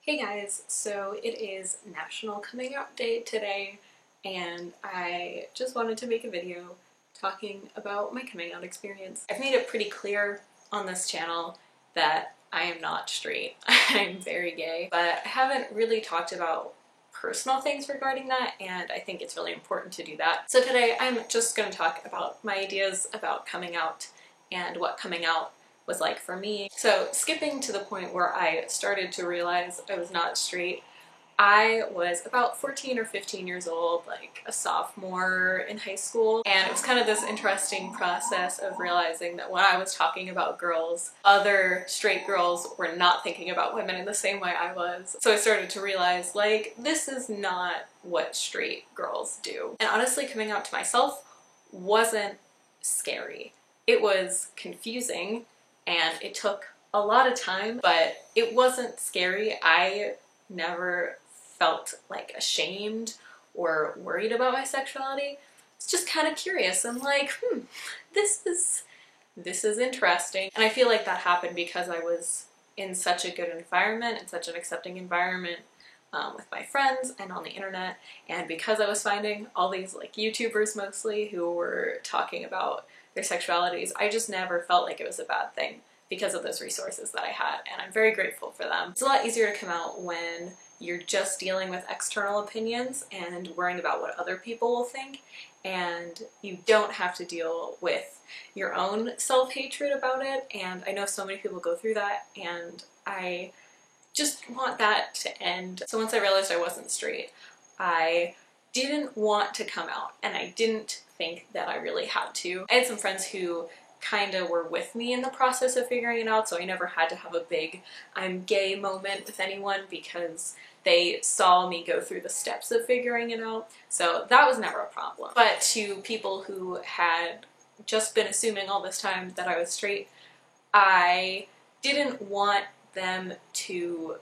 Hey guys, so it is National Coming Out Day today, and I just wanted to make a video talking about my coming out experience. I've made it pretty clear on this channel that I am not straight. I'm very gay, but I haven't really talked about personal things regarding that, and I think it's really important to do that. So today I'm just going to talk about my ideas about coming out and what coming out was like for me. So skipping to the point where I started to realize I was not straight, I was about 14 or 15 years old, like a sophomore in high school, and it was kind of this interesting process of realizing that when I was talking about girls, other straight girls were not thinking about women in the same way I was. So I started to realize, like, this is not what straight girls do. And honestly, coming out to myself wasn't scary. It was confusing, and it took a lot of time, but it wasn't scary. I never felt like ashamed or worried about my sexuality. It's just kind of curious. I'm like, this is interesting. And I feel like that happened because I was in such a good environment and such an accepting environment with my friends and on the internet, and because I was finding all these like YouTubers mostly who were talking about their sexualities, I just never felt like it was a bad thing because of those resources that I had, and I'm very grateful for them. It's a lot easier to come out when you're just dealing with external opinions and worrying about what other people will think, and you don't have to deal with your own self-hatred about it. And I know so many people go through that, and I just want that to end. So once I realized I wasn't straight, I didn't want to come out, and I didn't think that I really had to. I had some friends who kind of were with me in the process of figuring it out, so I never had to have a big I'm gay moment with anyone because they saw me go through the steps of figuring it out. So that was never a problem. But to people who had just been assuming all this time that I was straight, I didn't want them to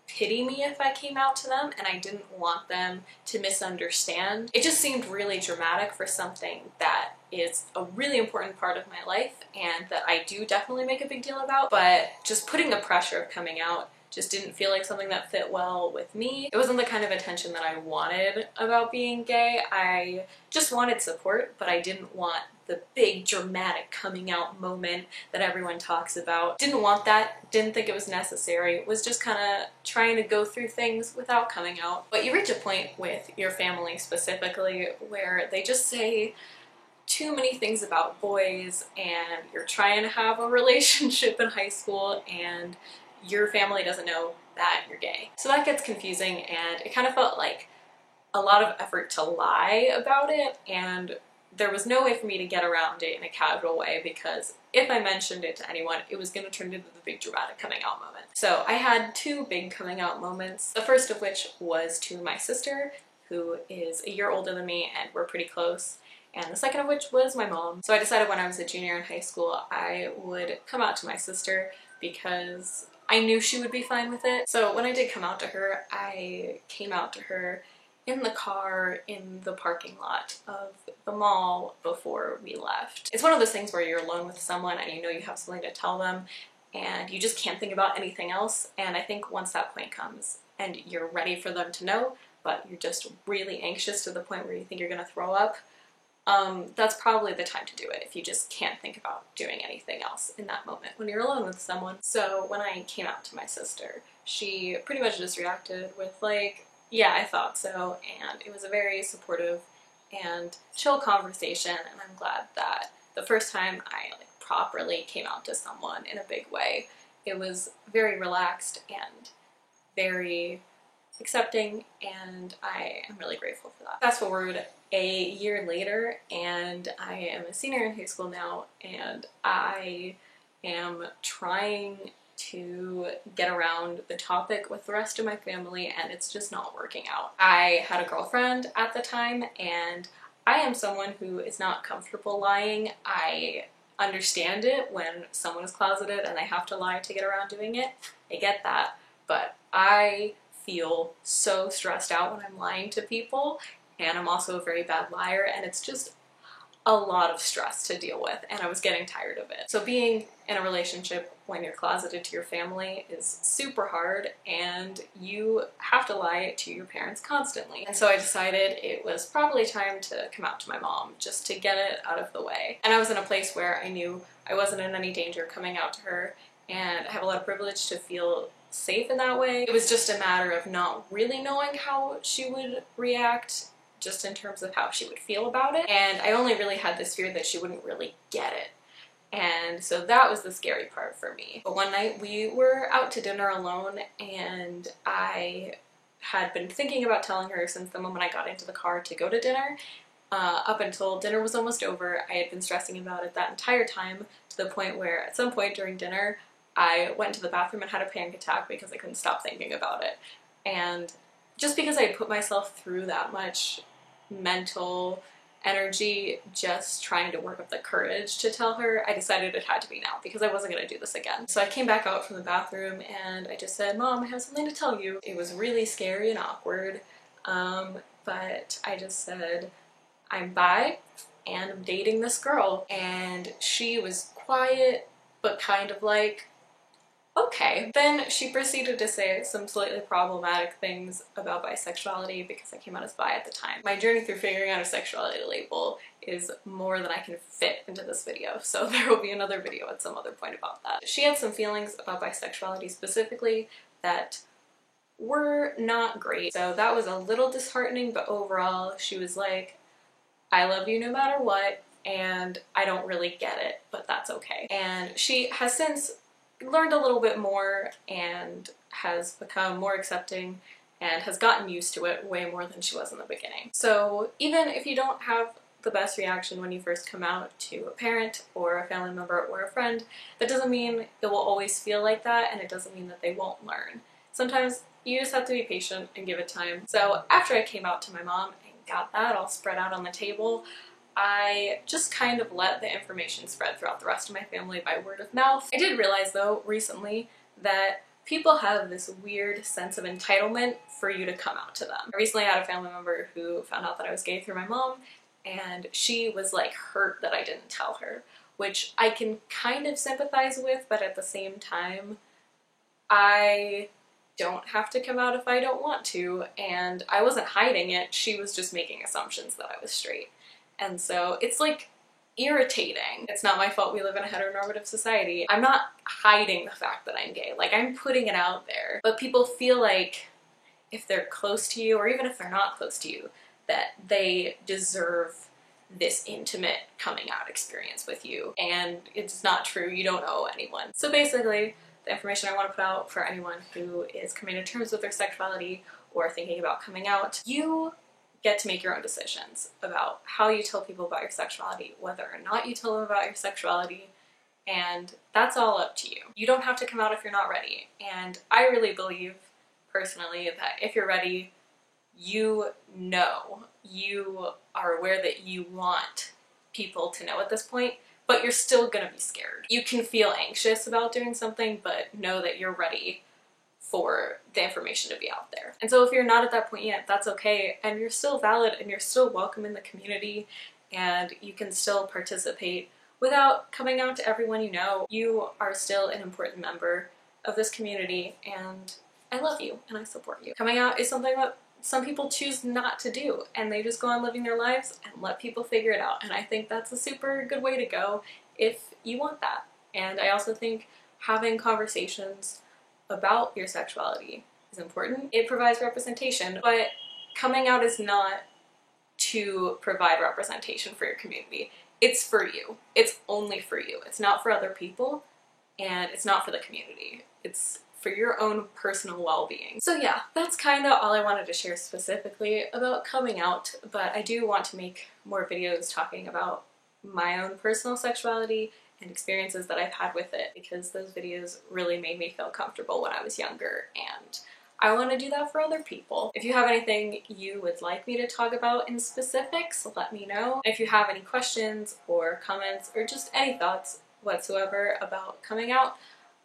pity me if I came out to them, and I didn't want them to misunderstand. It just seemed really dramatic for something that is a really important part of my life and that I do definitely make a big deal about, but just putting the pressure of coming out just didn't feel like something that fit well with me. It wasn't the kind of attention that I wanted about being gay. I just wanted support, but I didn't want the big dramatic coming out moment that everyone talks about. Didn't want that, didn't think it was necessary, was just kind of trying to go through things without coming out. But you reach a point with your family specifically where they just say too many things about boys, and you're trying to have a relationship in high school and your family doesn't know that you're gay. So that gets confusing, and it kind of felt like a lot of effort to lie about it, and there was no way for me to get around it in a casual way, because if I mentioned it to anyone, it was going to turn into the big dramatic coming out moment. So I had two big coming out moments, the first of which was to my sister, who is a year older than me, and we're pretty close, and the second of which was my mom. So I decided when I was a junior in high school I would come out to my sister because I knew she would be fine with it. So when I did come out to her, I came out to her in the car in the parking lot of the mall before we left. It's one of those things where you're alone with someone and you know you have something to tell them and you just can't think about anything else, and I think once that point comes and you're ready for them to know, but you're just really anxious to the point where you think you're gonna throw up, that's probably the time to do it if you just can't think about doing anything else in that moment when you're alone with someone. So when I came out to my sister, she pretty much just reacted with like, yeah, I thought so, and it was a very supportive and chill conversation, and I'm glad that the first time I like properly came out to someone in a big way, it was very relaxed and very accepting, and I am really grateful for that. Fast forward a year later, and I am a senior in high school now, and I am trying to get around the topic with the rest of my family, and it's just not working out. I had a girlfriend at the time, and I am someone who is not comfortable lying. I understand it when someone is closeted and they have to lie to get around doing it. I get that, but I feel so stressed out when I'm lying to people, and I'm also a very bad liar, and it's just a lot of stress to deal with, and I was getting tired of it. So being in a relationship when you're closeted to your family is super hard, and you have to lie to your parents constantly. And so I decided it was probably time to come out to my mom, just to get it out of the way. And I was in a place where I knew I wasn't in any danger coming out to her, and I have a lot of privilege to feel safe in that way. It was just a matter of not really knowing how she would react, just in terms of how she would feel about it. And I only really had this fear that she wouldn't really get it. And so that was the scary part for me. But one night we were out to dinner alone, and I had been thinking about telling her since the moment I got into the car to go to dinner. Up until dinner was almost over, I had been stressing about it that entire time, to the point where at some point during dinner, I went to the bathroom and had a panic attack because I couldn't stop thinking about it. And just because I had put myself through that much mental energy just trying to work up the courage to tell her, I decided it had to be now because I wasn't going to do this again. So I came back out from the bathroom and I just said, "Mom, I have something to tell you." It was really scary and awkward, but I just said, "I'm bi and I'm dating this girl." And she was quiet, but kind of like, okay. Then she proceeded to say some slightly problematic things about bisexuality because I came out as bi at the time. My journey through figuring out a sexuality label is more than I can fit into this video, so there will be another video at some other point about that. She had some feelings about bisexuality specifically that were not great, so that was a little disheartening, but overall she was like, "I love you no matter what, and I don't really get it, but that's okay." And she has since learned a little bit more and has become more accepting and has gotten used to it way more than she was in the beginning. So even if you don't have the best reaction when you first come out to a parent or a family member or a friend, that doesn't mean it will always feel like that, and it doesn't mean that they won't learn. Sometimes you just have to be patient and give it time. So after I came out to my mom and got that all spread out on the table, I just kind of let the information spread throughout the rest of my family by word of mouth. I did realize though recently that people have this weird sense of entitlement for you to come out to them. I recently had a family member who found out that I was gay through my mom, and she was like hurt that I didn't tell her, which I can kind of sympathize with, but at the same time, I don't have to come out if I don't want to, and I wasn't hiding it. She was just making assumptions that I was straight. And so it's like irritating. It's not my fault we live in a heteronormative society. I'm not hiding the fact that I'm gay. Like, I'm putting it out there. But people feel like if they're close to you, or even if they're not close to you, that they deserve this intimate coming out experience with you. And it's not true. You don't owe anyone. So basically, the information I want to put out for anyone who is coming to terms with their sexuality or thinking about coming out, you get to make your own decisions about how you tell people about your sexuality, whether or not you tell them about your sexuality, and that's all up to you. You don't have to come out if you're not ready, and I really believe, personally, that if you're ready, you know, you are aware that you want people to know at this point, but you're still gonna be scared. You can feel anxious about doing something, but know that you're ready for the information to be out there. And so if you're not at that point yet, that's okay, and you're still valid and you're still welcome in the community, and you can still participate without coming out to everyone you know. You are still an important member of this community, and I love you and I support you. Coming out is something that some people choose not to do, and they just go on living their lives and let people figure it out, and I think that's a super good way to go if you want that. And I also think having conversations about your sexuality is important. It provides representation, but coming out is not to provide representation for your community. It's for you. It's only for you. It's not for other people, and it's not for the community. It's for your own personal well-being. So yeah, that's kind of all I wanted to share specifically about coming out, but I do want to make more videos talking about my own personal sexuality and experiences that I've had with it, because those videos really made me feel comfortable when I was younger, and I want to do that for other people. If you have anything you would like me to talk about in specifics, let me know. If you have any questions or comments or just any thoughts whatsoever about coming out,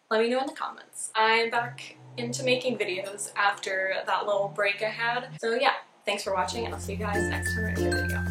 let me know in the comments. I'm back into making videos after that little break I had. So yeah, thanks for watching, and I'll see you guys next time in a video.